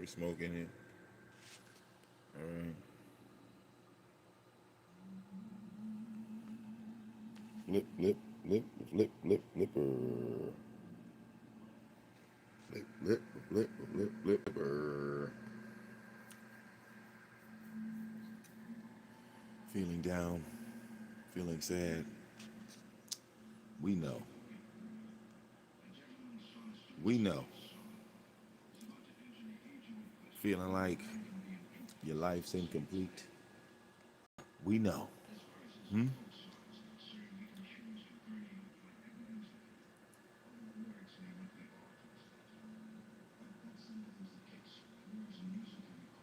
We smoking it. All right. Lip, lip, lip, lip, lip, lipper. Lip, lip, lip, lip, lipper. Feeling down, feeling sad. We know. We know. Feeling like your life's incomplete. We know. Hmm?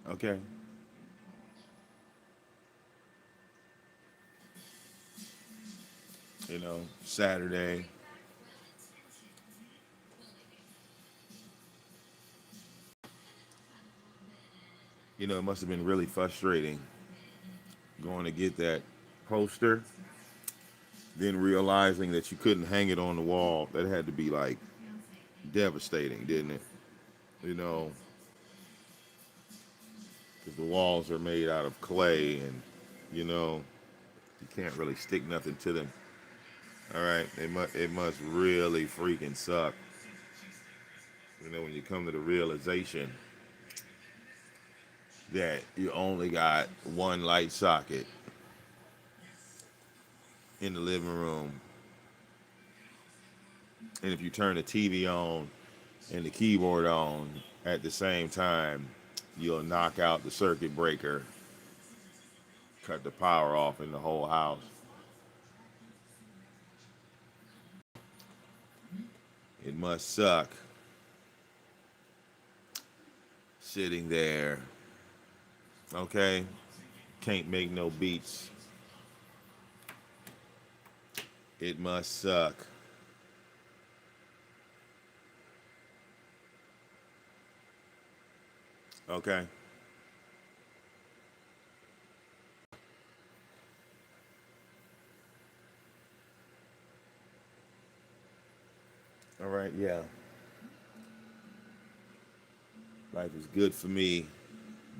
Okay. Saturday. It must have been really frustrating going to get that poster, then realizing that you couldn't hang it on the wall. That had to be like devastating, didn't it? You know, because the walls are made out of clay and, you know, you can't really stick nothing to them. All right, it must really freaking suck. When you come to the realization that you only got one light socket in the living room, and if you turn the TV on and the keyboard on at the same time, you'll knock out the circuit breaker, cut the power off in the whole house. It must suck sitting there, okay? Can't make no beats. It must suck. Okay? All right, yeah. Life is good for me,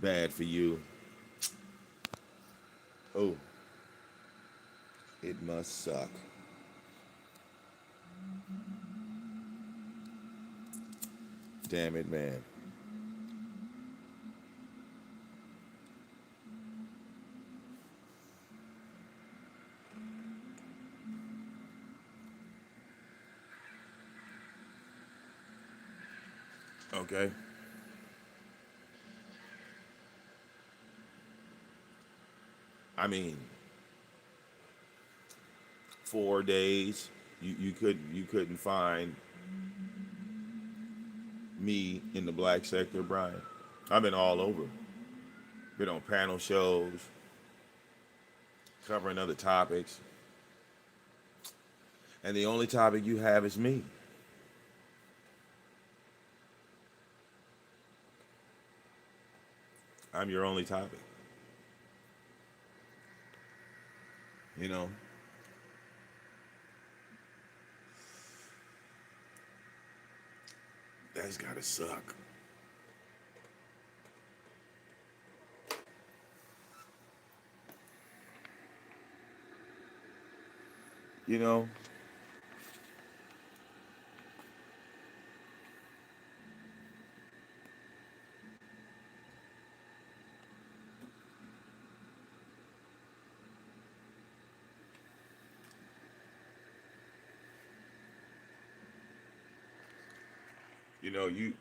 bad for you. Oh, it must suck. Damn it, man. Okay? I mean, 4 days, you couldn't find me in the black sector, Brian. I've been all over. Been on panel shows, covering other topics, and the only topic you have is me. I'm your only topic. You know, that's gotta suck. You know,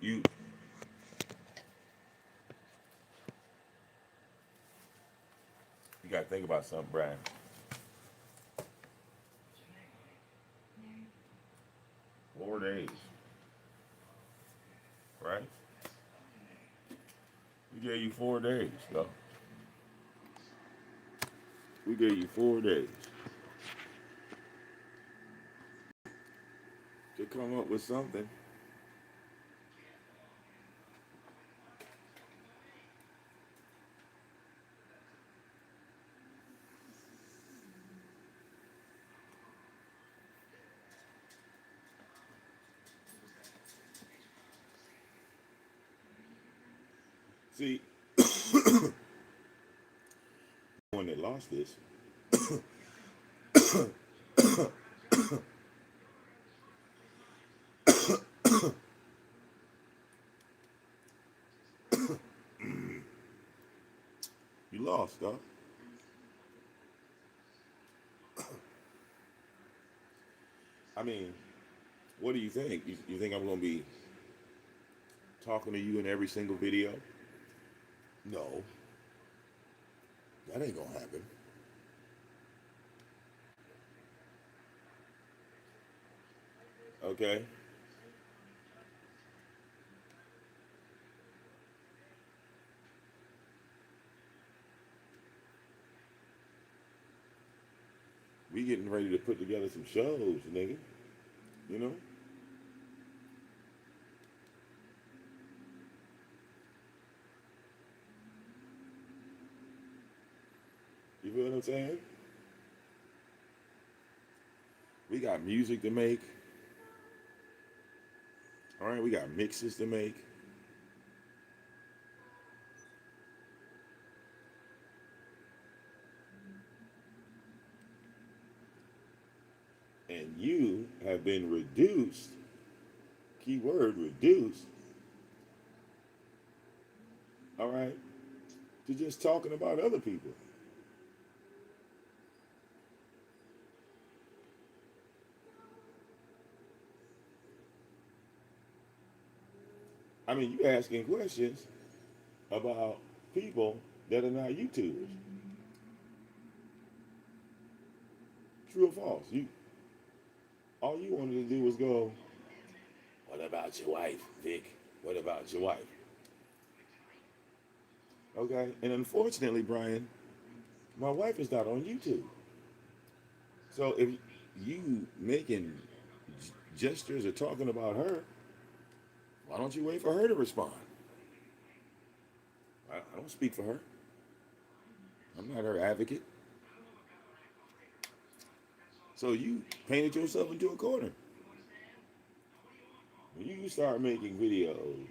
you gotta think about something, Brian. 4 days, right? We gave you 4 days, though. We gave you 4 days to come up with something. See, one that lost this, you lost, dog. I mean, what do you think? You think I'm gonna be talking to you in every single video? No, that ain't gonna happen. Okay. We getting ready to put together some shows, nigga. You know? You feel what I'm saying? We got music to make. All right, we got mixes to make. And you have been reduced, keyword reduced, all right, to just talking about other people. I mean, you asking questions about people that are not YouTubers. True or false? You all you wanted to do was go, what about your wife, Vic? What about your wife? Okay. And unfortunately, Brian, my wife is not on YouTube. So if you making gestures or talking about her, why don't you wait for her to respond? I don't speak for her. I'm not her advocate. So you painted yourself into a corner. When you start making videos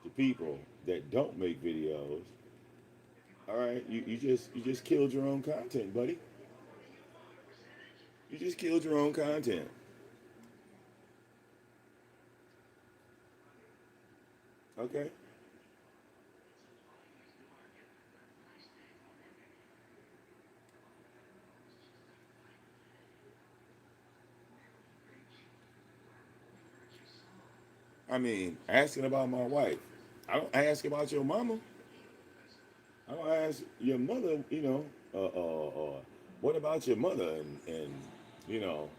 to people that don't make videos, all right, you just killed your own content, buddy. You just killed your own content. Okay? I mean, asking about my wife. I don't ask about your mama. I don't ask your mother, what about your mother and you know,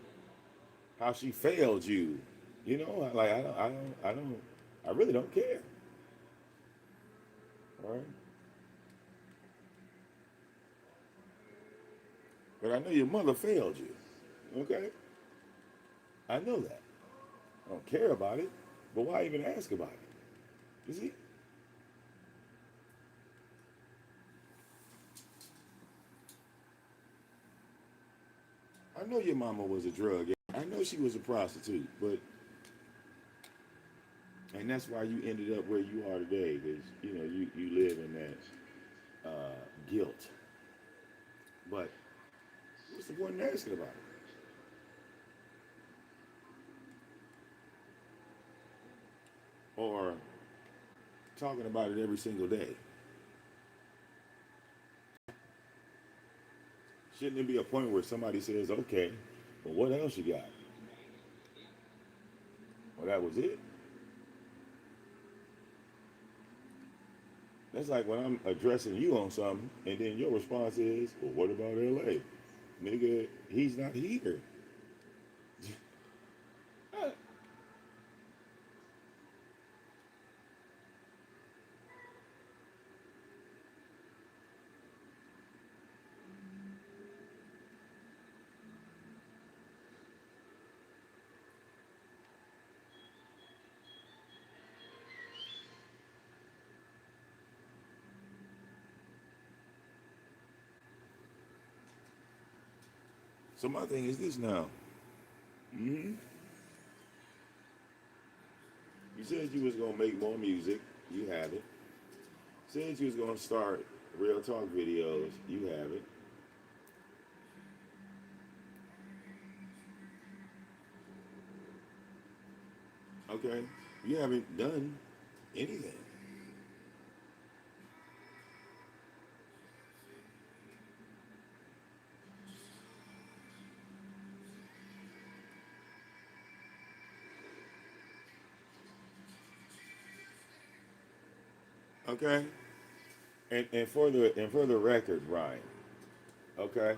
how she failed you. You know, like I really don't care. All right? But I know your mother failed you. Okay? I know that. I don't care about it. But why even ask about it? You see? I know your mama was a drug addict. I know she was a prostitute, but and that's why you ended up where you are today, because you live in that guilt. But what's the point in asking about it? Or talking about it every single day? Shouldn't there be a point where somebody says, okay, well, what else you got? Well, that was it. That's like when I'm addressing you on something, and then your response is, well, what about LA? Nigga, he's not here. So my thing is this now. hmm You said you was gonna make more music. You have it. Said you was gonna start real talk videos. You haven't. Okay. You haven't done anything. Okay. And for the record, Brian. Okay.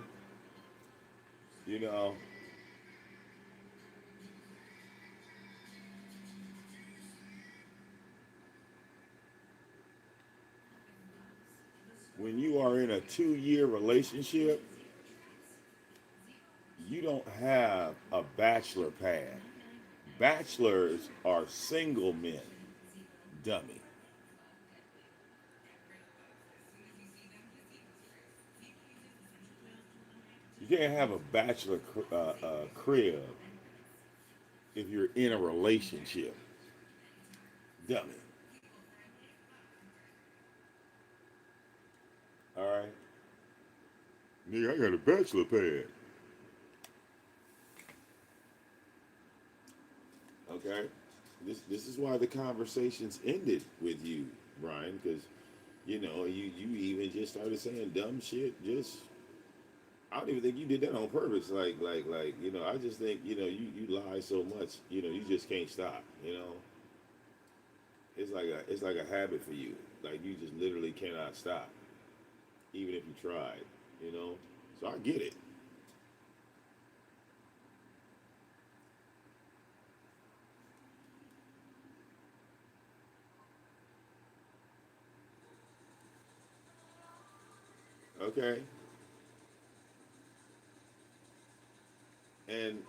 You know, when you are in a 2 year relationship, you don't have a bachelor pad. Bachelors are single men, dummy. You can't have a bachelor crib if you're in a relationship, dummy. All right, nigga, I got a bachelor pad. Okay, this is why the conversations ended with you, Brian, because you even just started saying dumb shit. Just I don't even think you did that on purpose. I just think you lie so much. You just can't stop. It's like a habit for you. Like you just literally cannot stop, even if you tried. You know, so I get it. Okay, and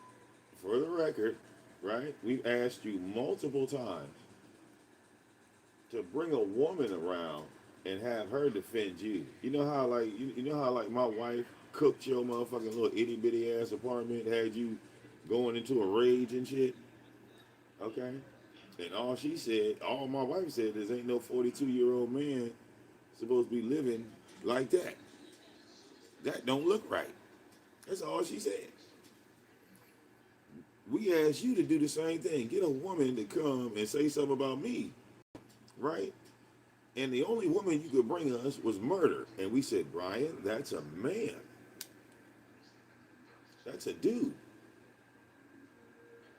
for the record, right? We've asked you multiple times to bring a woman around and have her defend you. You know how like my wife cooked your motherfucking little itty bitty ass apartment, had you going into a rage and shit. Okay, and all my wife said is ain't no 42-year-old man supposed to be living like that. That don't look right. That's all she said. We asked you to do the same thing. Get a woman to come and say something about me, right? And the only woman you could bring us was murder. And we said, Brian, that's a man. That's a dude.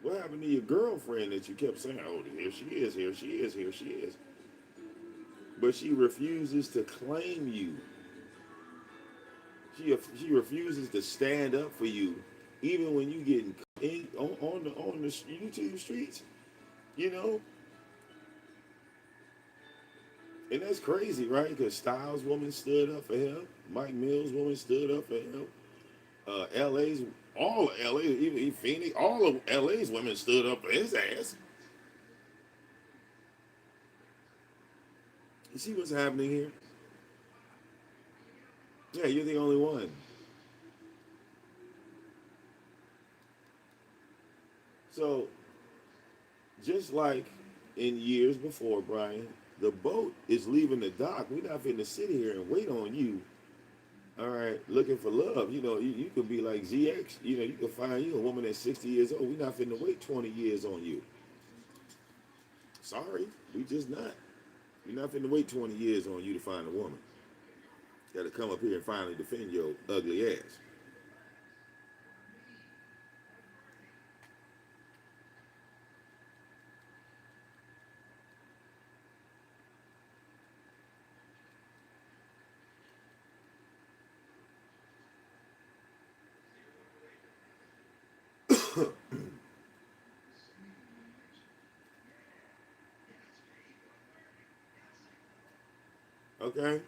What happened to your girlfriend that you kept saying, oh, here she is, here she is, here she is. But she refuses to claim you. She refuses to stand up for you, even when you get on the YouTube streets, you know? And that's crazy, right? Because Styles woman stood up for him. Mike Mills woman stood up for him. LA's all of LA, even Phoenix, all of LA's women stood up for his ass. You see what's happening here? Yeah, you're the only one. So just like in years before, Brian, the boat is leaving the dock. We're not finna sit here and wait on you. All right, looking for love. You could be like ZX. You could find you a woman that's 60 years old. We're not finna wait 20 years on you. Sorry, we just not. We're not finna wait 20 years on you to find a woman. Got to come up here and finally defend your ugly ass. Okay?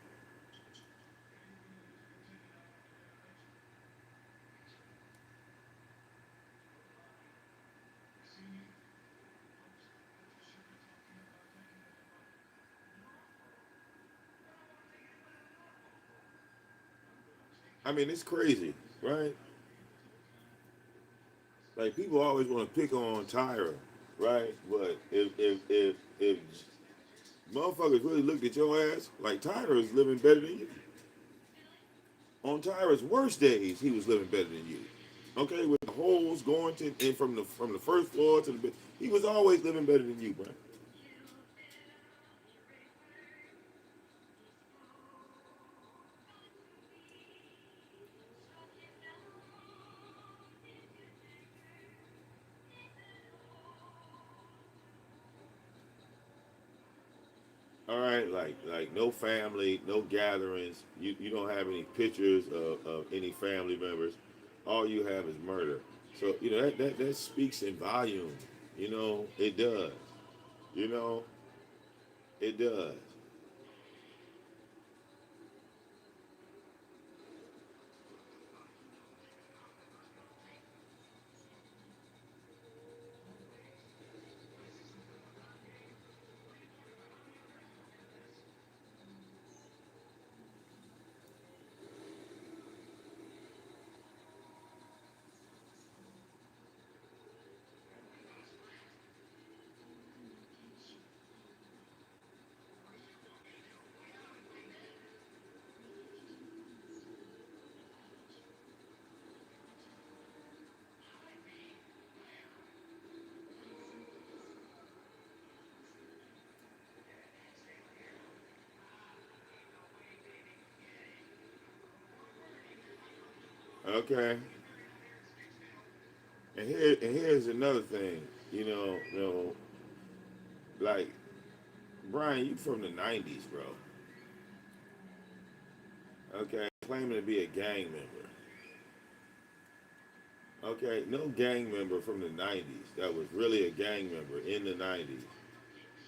I mean, it's crazy, right? Like people always want to pick on Tyra, right? But if Motherfuckers really looked at your ass like Tyler is living better than you. On Tyra's worst days, he was living better than you. Okay, with the holes going to and from the first floor to the bed, he was always living better than you, bro. All right, like no family, no gatherings. You don't have any pictures of any family members. All you have is murder. So that speaks in volume. It does. You know it does. Okay. And here's another thing. Like Brian, you from the '90s, bro. Okay, claiming to be a gang member. Okay, no gang member from the '90s that was really a gang member in the '90s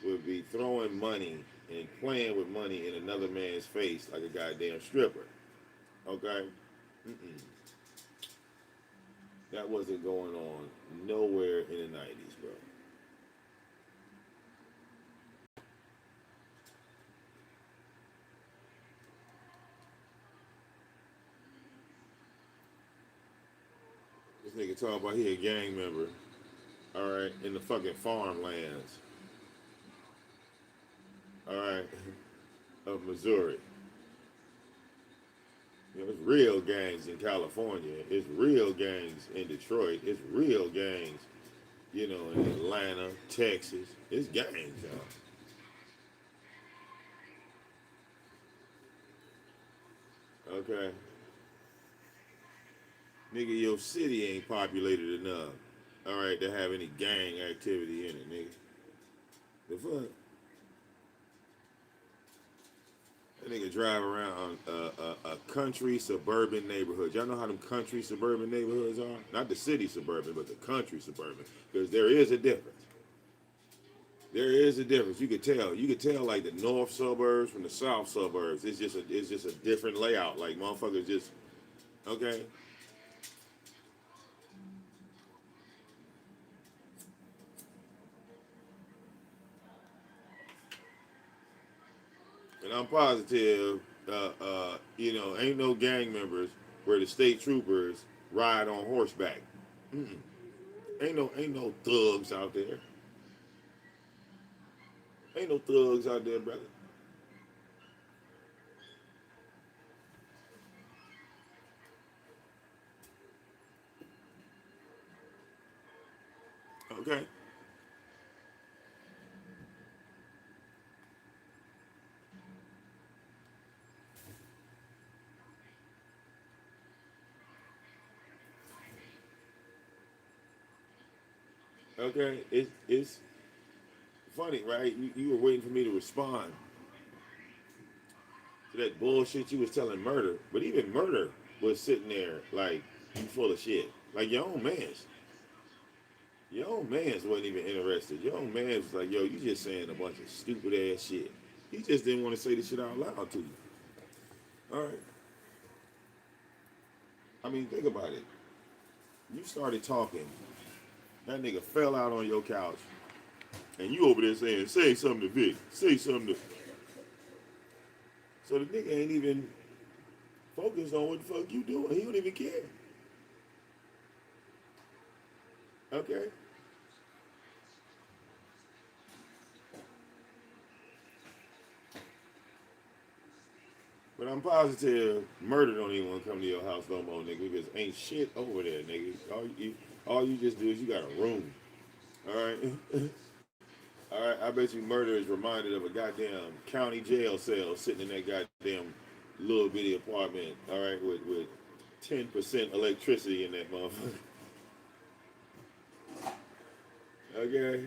would be throwing money and playing with money in another man's face like a goddamn stripper. Okay, mm-mm. That wasn't going on nowhere in the '90s, bro. This nigga talking about he a gang member. All right, in the fucking farmlands. All right, of Missouri. It's real gangs in California. It's real gangs in Detroit. It's real gangs, in Atlanta, Texas. It's gangs, y'all. Okay. Nigga, your city ain't populated enough. All right, to have any gang activity in it, nigga. The fuck? That nigga drive around a country suburban neighborhood. Y'all know how them country suburban neighborhoods are? Not the city suburban, but the country suburban. Because there is a difference. There is a difference. You could tell. You could tell like the north suburbs from the south suburbs. It's just a different layout. Like motherfuckers just okay. And I'm positive, ain't no gang members where the state troopers ride on horseback. Mm-mm. Ain't no thugs out there. Ain't no thugs out there, brother. Okay. Okay. It's funny, right? You were waiting for me to respond to that bullshit you was telling Murder, but even Murder was sitting there like you full of shit. Like your own man's wasn't even interested. Your own man's was like, yo, you just saying a bunch of stupid ass shit. He just didn't want to say the shit out loud to you. All right. I mean, think about it. You started talking. That nigga fell out on your couch, and you over there saying, "Say something to Vic. Say something to." So the nigga ain't even focused on what the fuck you doing. He don't even care. Okay. But I'm positive murder don't even want to come to your house no more, nigga, because ain't shit over there, nigga. All you just do is you got a room. All right? All right, I bet you murder is reminded of a goddamn county jail cell sitting in that goddamn little bitty apartment, all right, with 10% electricity in that motherfucker. Okay?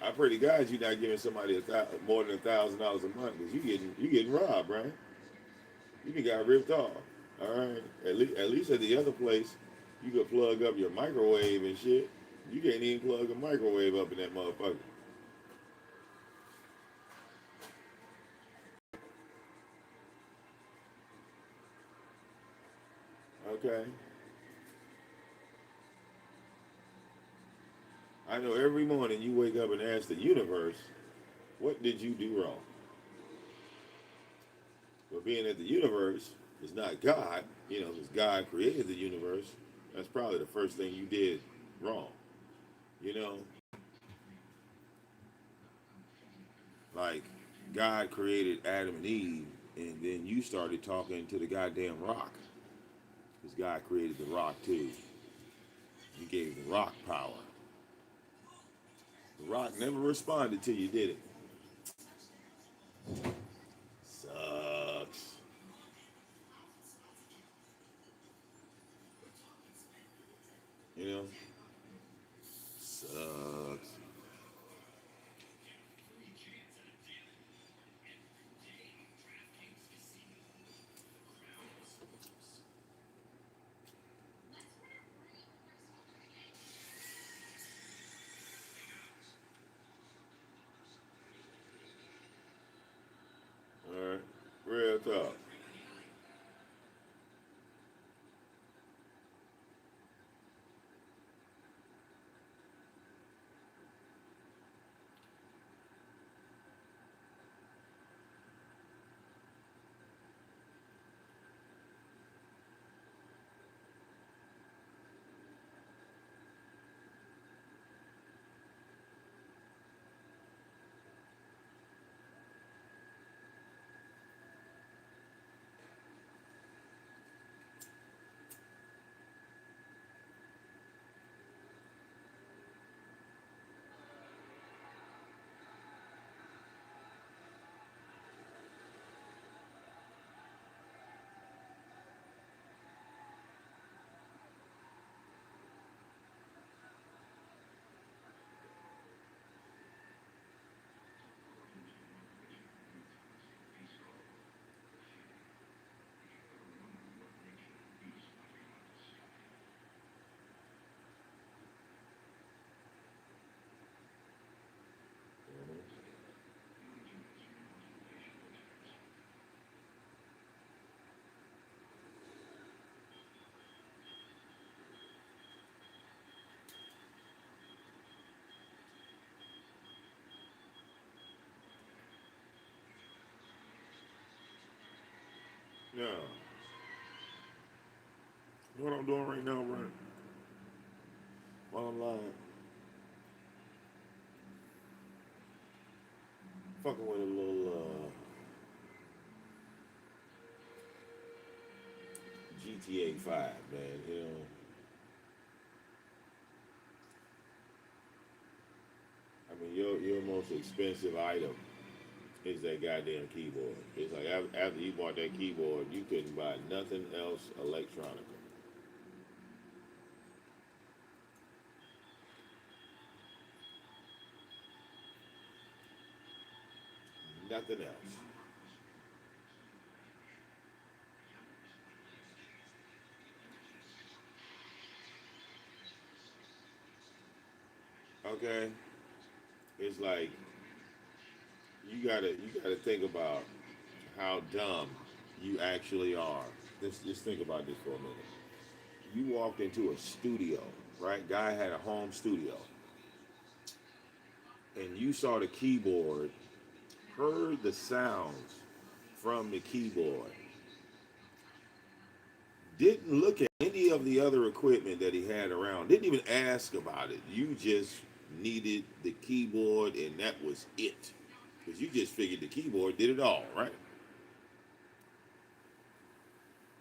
I pray to God you're not giving somebody more than $1,000 a month because you getting robbed, right? You done got ripped off. All right. At least at the other place, you could plug up your microwave and shit. You can't even plug a microwave up in that motherfucker. Okay. I know every morning you wake up and ask the universe, what did you do wrong? But being that the universe is not God, because God created the universe, that's probably the first thing you did wrong. You know, like God created Adam and Eve, and then you started talking to the goddamn rock, because God created the rock too. He gave the rock power. The rock never responded to you, did it? Sucks. You know, sucks. All right, real talk. Yeah. You know what I'm doing right now, Bryan? While I'm lying, fucking with a little GTA 5, man. I mean, your most expensive item is that goddamn keyboard. It's like after you bought that keyboard, you couldn't buy nothing else electronic. Nothing else. Okay? It's like you gotta think about how dumb you actually are. Just think about this for a minute. You walked into a studio, right? Guy had a home studio, and you saw the keyboard, heard the sounds from the keyboard, didn't look at any of the other equipment that he had around, didn't even ask about it. You just needed the keyboard, and that was it. Because you just figured the keyboard did it all, right?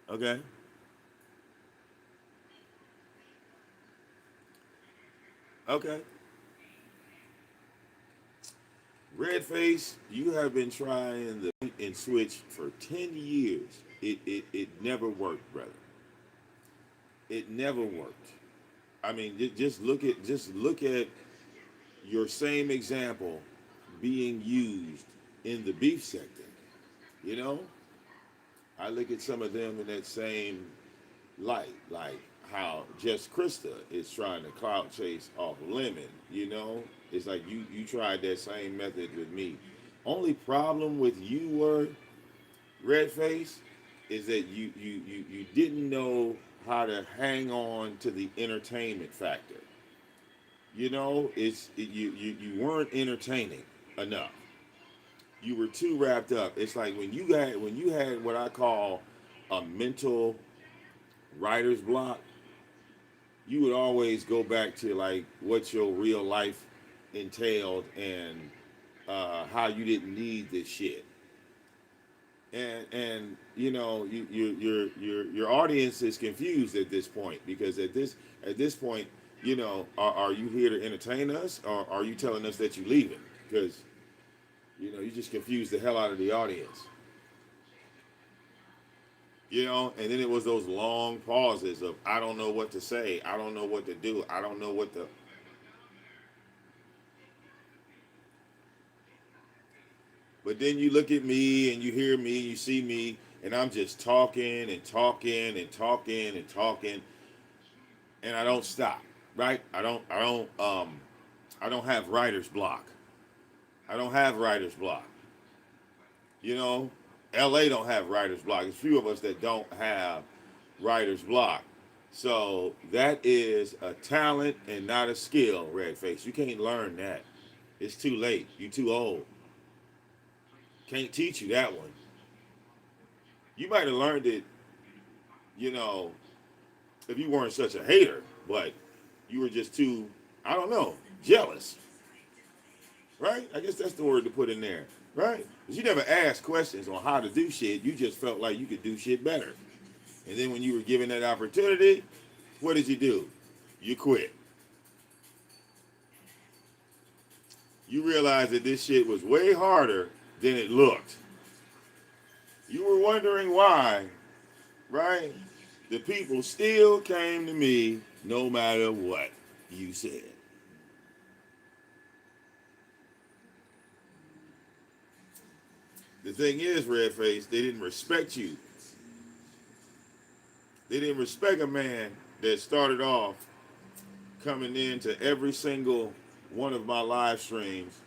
Okay. Okay. Red face, you have been trying the point and switch for 10 years. It never worked, brother. It never worked. I mean, just look at your same example being used in the beef sector. You know, I look at some of them in that same light, like how Just Krista is trying to clout chase off Lemon. You know, it's like you tried that same method with me. Only problem with you were red face is that you didn't know how to hang on to the entertainment factor. You know, you weren't entertaining enough. You were too wrapped up. It's like when you had what I call a mental writer's block, you would always go back to like what your real life entailed and how you didn't need this shit. And you know your audience is confused at this point because at this point, you know, are you here to entertain us or are you telling us that you're leaving? Because you know you just confused the hell out of the audience. You know, and then it was those long pauses of I don't know what to say, I don't know what to do, I don't know what to. But then you look at me and you hear me, you see me, and I'm just talking and talking and talking and talking, and I don't stop. Right? I don't have writer's block. I don't have writer's block. You know, LA don't have writer's block. There's few of us that don't have writer's block. So that is a talent and not a skill, Redface. You can't learn that. It's too late. You too old. Can't teach you that one. You might have learned it, you know, if you weren't such a hater, but you were just too, I don't know, jealous. Right? I guess that's the word to put in there. Right? Because you never asked questions on how to do shit. You just felt like you could do shit better. And then when you were given that opportunity, what did you do? You quit. You realized that this shit was way harder than it looked. You were wondering why, right? The people still came to me no matter what you said. The thing is, Redface, they didn't respect you. They didn't respect a man that started off coming into every single one of my live streams,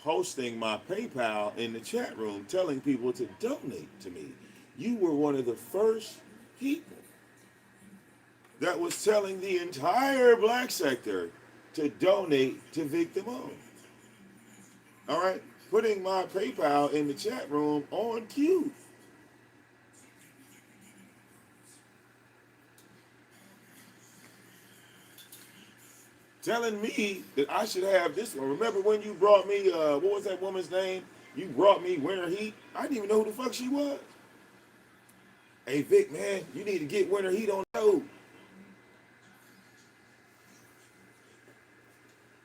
posting my PayPal in the chat room, telling people to donate to me. You were one of the first people that was telling the entire black sector to donate to VicDamoane. All right? Putting my PayPal in the chat room on cue. Telling me that I should have this one. Remember when you brought me, what was that woman's name? You brought me Winter Heat. I didn't even know who the fuck she was. Hey, Vic, man, you need to get Winter Heat on the show.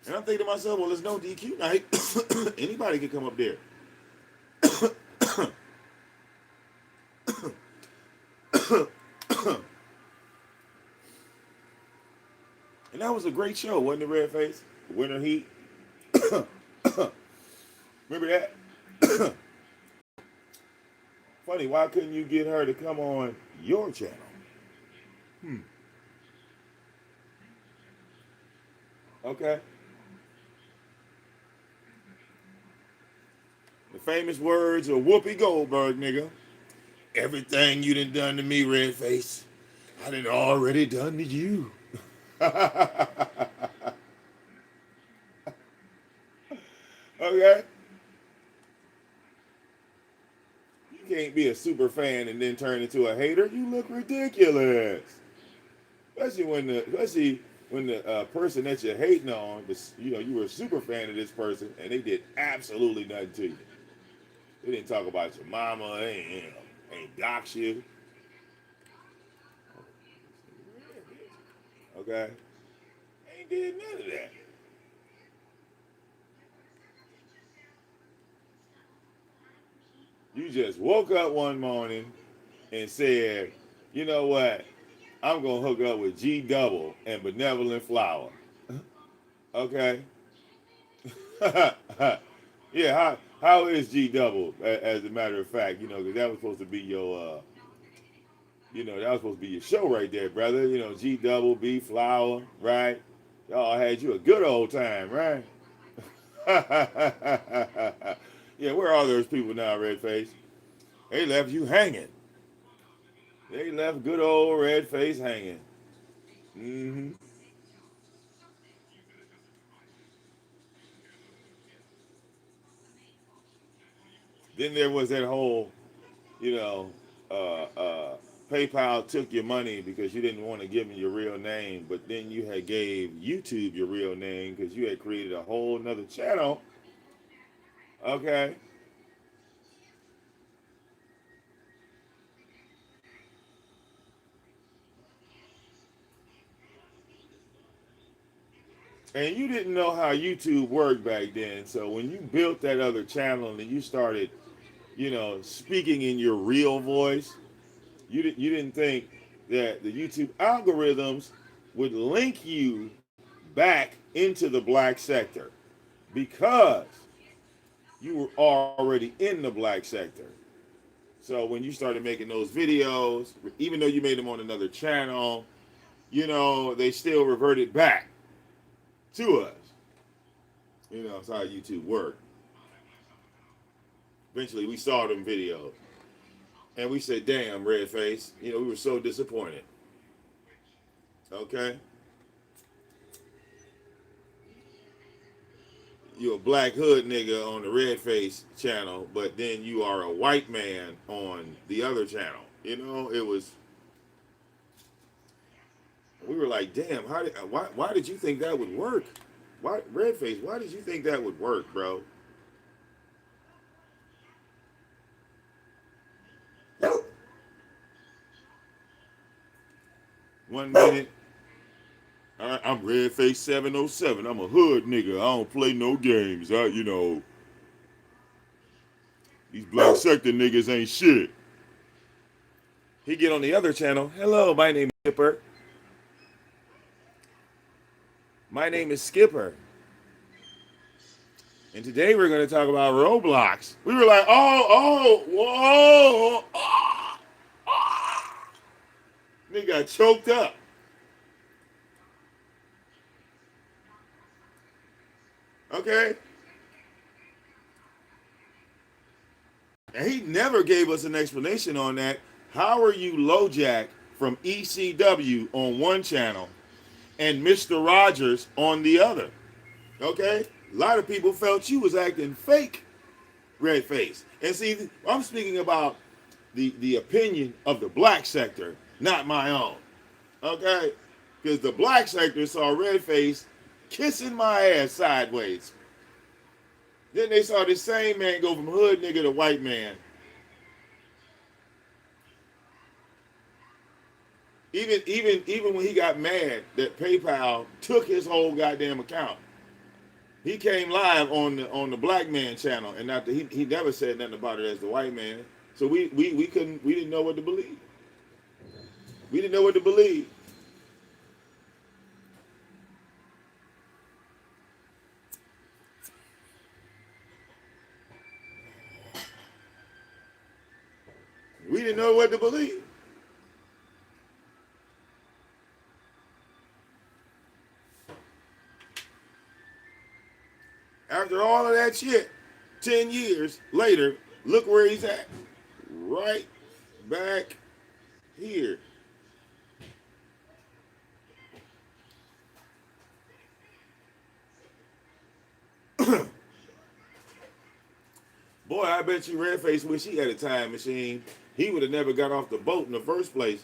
And I'm thinking to myself, well, there's no DQ night. Anybody can come up there. And that was a great show, wasn't it, Redface? Winter Heat. Remember that? Funny, why couldn't you get her to come on your channel? Hmm. Okay. The famous words of Whoopi Goldberg, nigga. Everything you done to me, Redface, I done already done to you. Okay? You can't be a super fan and then turn into a hater. You look ridiculous. Especially when the person that you're hating on, you were a super fan of this person, and they did absolutely nothing to you. They didn't talk about your mama, they ain't dox you, okay? Ain't did none of that. You just woke up one morning and said, you know what? I'm gonna hook up with G Double and Benevolent Flower. Okay. Yeah. How is G Double? As a matter of fact, because that was supposed to be your that was supposed to be your show right there, brother. G Double B Flower, right? Y'all had you a good old time, right? Yeah. Where are those people now, Redface? They left you hanging. They left good old Redface hanging. Hmm. Then there was that whole, you know, PayPal took your money because you didn't want to give them your real name, but then you had gave YouTube your real name because you had created a whole nother channel. Okay. And you didn't know how YouTube worked back then. So when you built that other channel and you started, speaking in your real voice, you didn't think that the YouTube algorithms would link you back into the black sector because you were already in the black sector. So when you started making those videos, even though you made them on another channel, they still reverted back to us. That's how YouTube worked. Eventually, we saw them videos and we said, "Damn, Redface," we were so disappointed. Okay, you're a black hood nigga on the Redface channel, but then you are a white man on the other channel. It was. We were like, "Damn, why did you think that would work? Why Redface? Why did you think that would work, bro?" One minute, I'm Redface 707. I'm a hood nigga. I don't play no games. These black sector niggas ain't shit. He get on the other channel. Hello, my name is Skipper. My name is Skipper. And today we're going to talk about Roblox. We were like, oh, whoa, oh, oh. They got choked up. Okay? And he never gave us an explanation on that. How are you LoJack from ECW on one channel and Mr. Rogers on the other? Okay? A lot of people felt you was acting fake, Redface. And see, I'm speaking about the opinion of the black sector, not my own. Okay? Because the black sector saw Redface kissing my ass sideways. Then they saw this same man go from hood nigga to white man. Even when he got mad that PayPal took his whole goddamn account, he came live on the black man channel, and not he never said nothing about it as the white man. So we didn't know what to believe. We didn't know what to believe. We didn't know what to believe. After all of that shit, 10 years later, look where he's at. Right back here. Boy, I bet you Redface wish he had a time machine. He would have never got off the boat in the first place.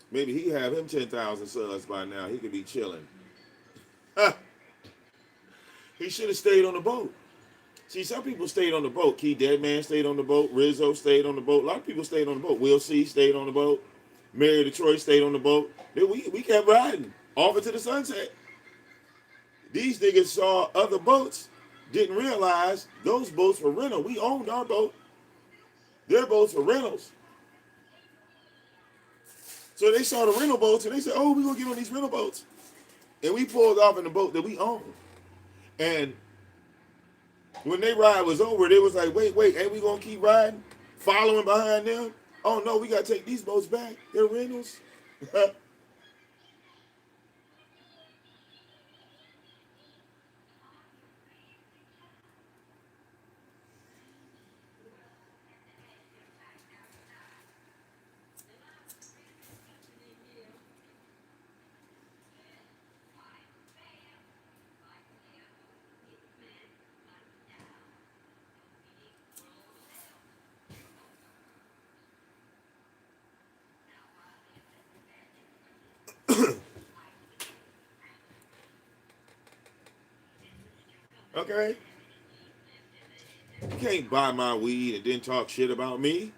Maybe he have him 10,000 subs by now. He could be chilling. He should have stayed on the boat. See, some people stayed on the boat. Key Deadman stayed on the boat. Rizzo stayed on the boat. A lot of people stayed on the boat. Will C stayed on the boat. Mary Detroit stayed on the boat. Then we kept riding off into the sunset. These niggas saw other boats, didn't realize those boats were rental. We owned our boat. Their boats were rentals. So they saw the rental boats and they said, oh, we're going to get on these rental boats. And we pulled off in the boat that we owned. And when their ride was over, they was like, wait, ain't we going to keep riding? Following behind them? Oh, no, we got to take these boats back. They're rentals. Okay? You can't buy my weed and then talk shit about me.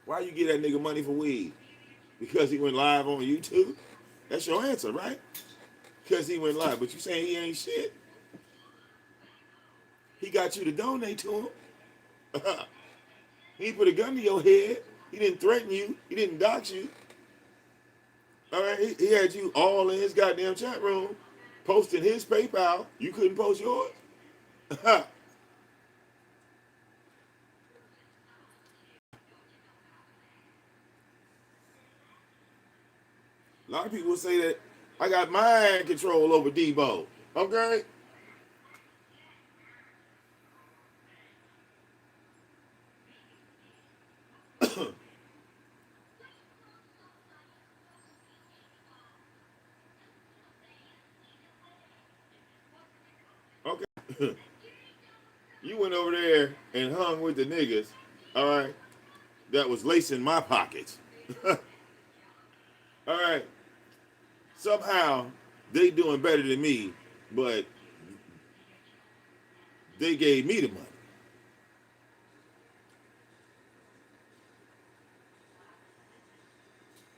Why you give that nigga money for weed? Because he went live on YouTube? That's your answer, right? Because he went live. But you saying he ain't shit? He got you to donate to him. He put a gun to your head. He didn't threaten you. He didn't dox you. All right? He had you all in his goddamn chat room posting his PayPal. You couldn't post yours. A lot of people say that I got mind control over Debo. Okay? Okay. You went over there and hung with the niggas, all right, that was lacing my pockets. All right. Somehow they doing better than me, but they gave me the money.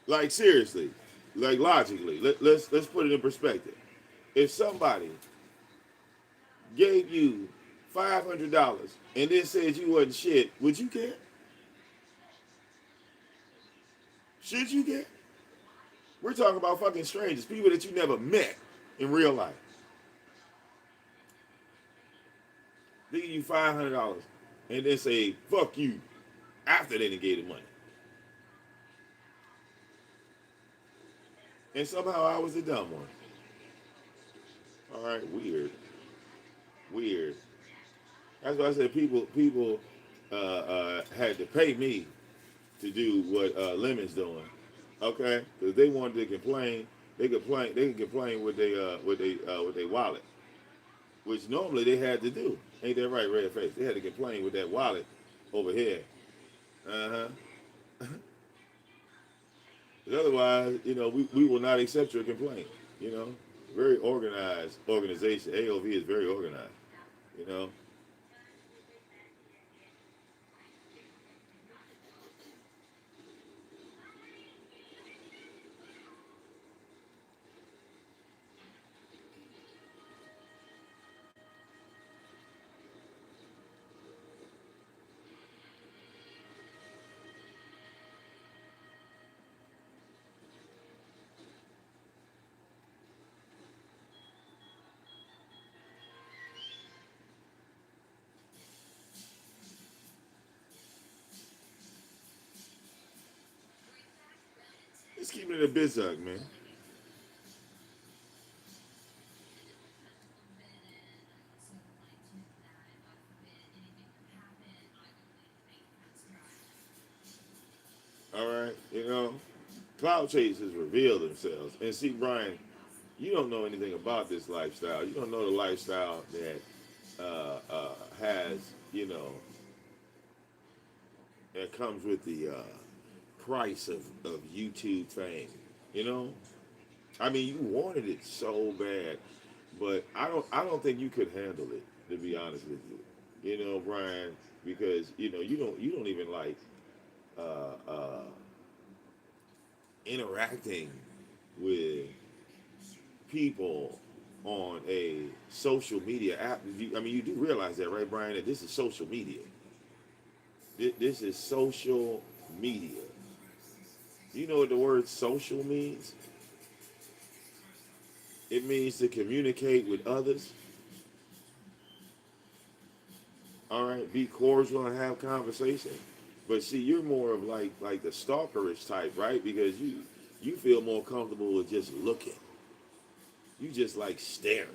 Like seriously, like logically, let's put it in perspective. If somebody gave you $500 and then said you wasn't shit, would you care? Should you care? We're talking about fucking strangers, people that you never met in real life. They give you $500 and then say fuck you after they done gave the money. And somehow I was the dumb one. All right, weird, weird. That's why I said people had to pay me to do what Lemon's doing. Okay, because they wanted to complain. They could complain with their wallet, which normally they had to do. Ain't that right, red face? They had to complain with that wallet over here. Uh huh. Otherwise, we will not accept your complaint. You know, very organized organization. AOV is very organized. You know. Let's keep it in a bizarre, man. All right, cloud chasers reveal themselves. And see, Brian, you don't know anything about this lifestyle. You don't know the lifestyle that has, that comes with the price of YouTube fame. You know, I mean, you wanted it so bad, but I don't think you could handle it. To be honest with you, you know, Brian, because you don't even like uh, uh, interacting with people on a social media app. I mean, you do realize that, right, Brian? That this is social media. This is social media. You know what the word social means? It means to communicate with others. All right, be cordial and have conversation. But see, you're more of like the stalkerish type, right? Because you feel more comfortable with just looking. You just like staring.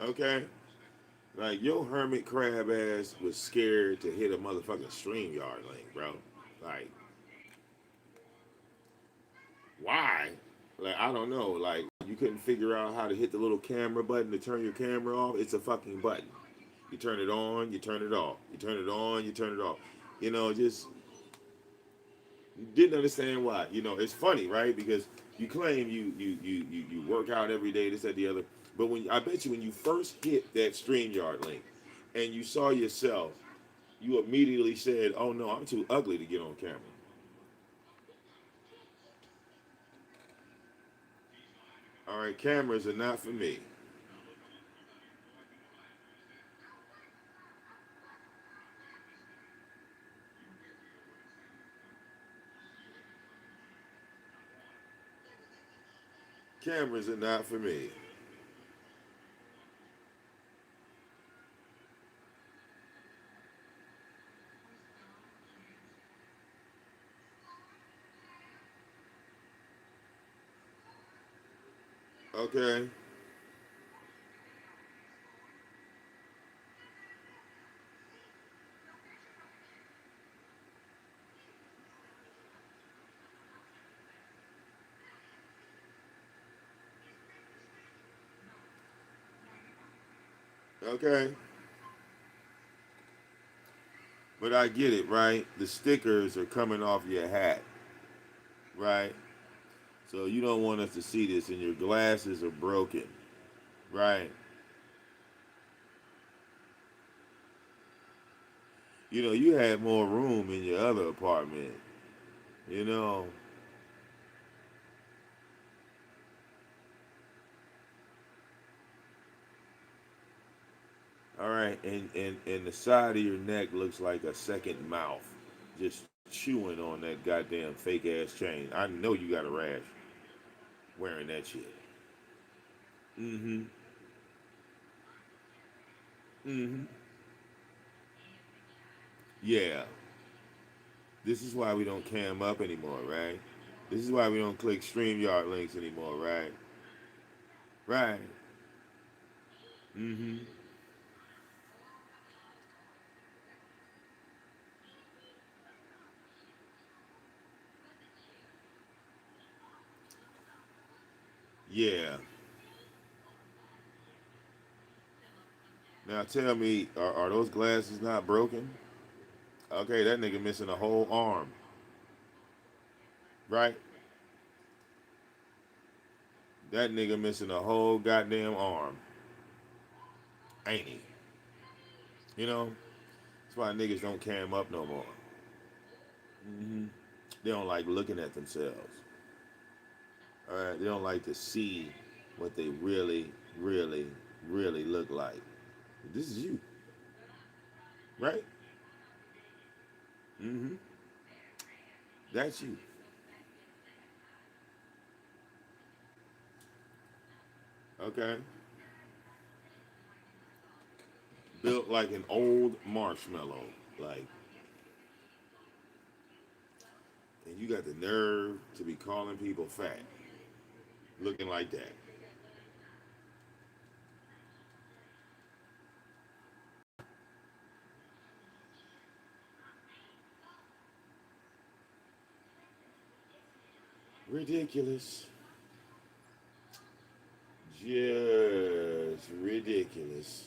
Okay? Like your hermit crab ass was scared to hit a motherfucking StreamYard link, bro. Like, why? Like, I don't know. Like, you couldn't figure out how to hit the little camera button to turn your camera off. It's a fucking button. You turn it on, you turn it off. You turn it on, you turn it off. Just didn't understand why. It's funny, right? Because you claim you work out every day, this, that, the other. But when I bet you when you first hit that StreamYard link and you saw yourself, you immediately said, "Oh no, I'm too ugly to get on camera." All right, cameras are not for me. Cameras are not for me. Okay, okay, but I get it, right? The stickers are coming off your hat, right? So you don't want us to see this, and your glasses are broken, right? You had more room in your other apartment. You know, all right, and the side of your neck looks like a second mouth, just chewing on that goddamn fake ass chain. I know you got a rash wearing that shit. Mm-hmm. Mm-hmm. Yeah. This is why we don't cam up anymore, right? This is why we don't click StreamYard links anymore, right? Right. Mm-hmm. Yeah. Now tell me, are those glasses not broken? Okay, that nigga missing a whole arm, right? That nigga missing a whole goddamn arm, ain't he? You know, that's why niggas don't cam up no more. Hmm. They don't like looking at themselves. All right, they don't like to see what they really, really, really look like. This is you, right? Mm-hmm. That's you. Okay, built like an old marshmallow, like, and you got the nerve to be calling people fat, looking like that. Ridiculous. Just ridiculous.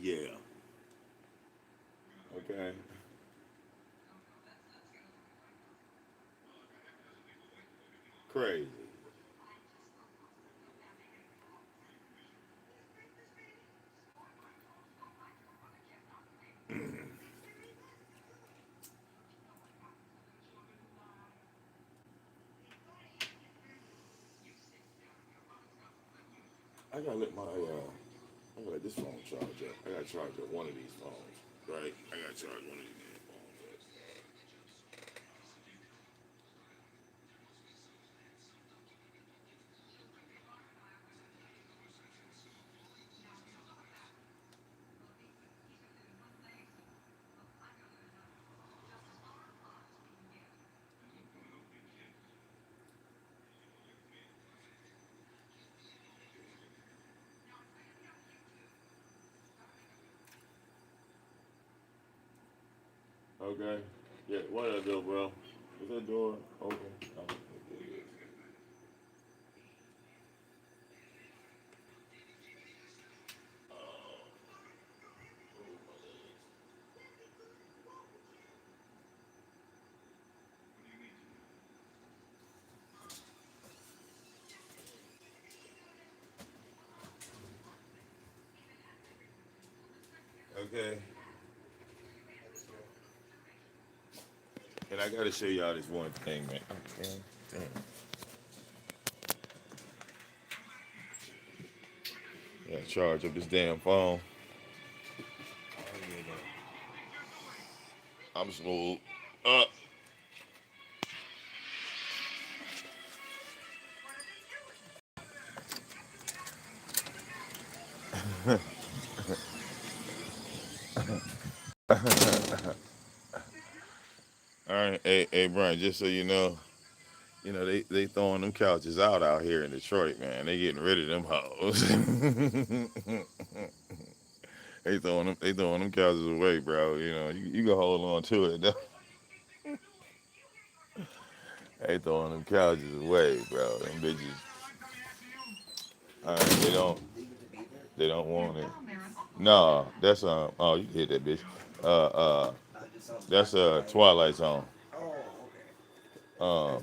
Yeah. Okay. Crazy. I gotta let my I gotta let this phone charge up. I gotta charge up one of these phones. Right? I gotta charge one of these damn phones. Okay. Yeah, what did I do, bro? Is that door open? Oh, okay. And I gotta show y'all this one thing, man. Okay. Damn. Yeah, charge up this damn phone. I'm smooth. Uh, all right, hey, Brian. Just so you know they throwing them couches out here in Detroit, man. They getting rid of them hoes. They throwing them couches away, bro. You know, you can hold on to it. Though. They throwing them couches away, bro. Them bitches. They don't want it. No, that's oh you hit that bitch. Uh uh that's Twilight Zone. Um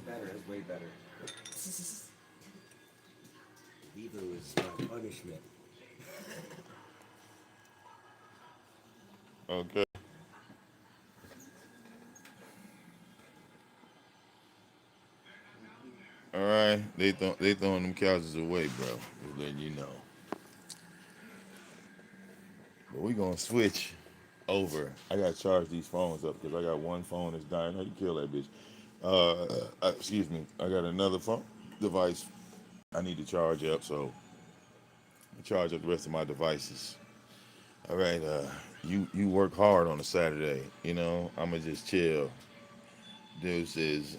okay. All right. They throwing them couches away, bro. Just letting you know. But we gonna switch over. I gotta charge these phones up because I got one phone that's dying. How you kill that bitch? Excuse me. I got another phone device I need to charge up, so I charge up the rest of my devices. All right. You work hard on a Saturday. You know, I'ma just chill. Deuces.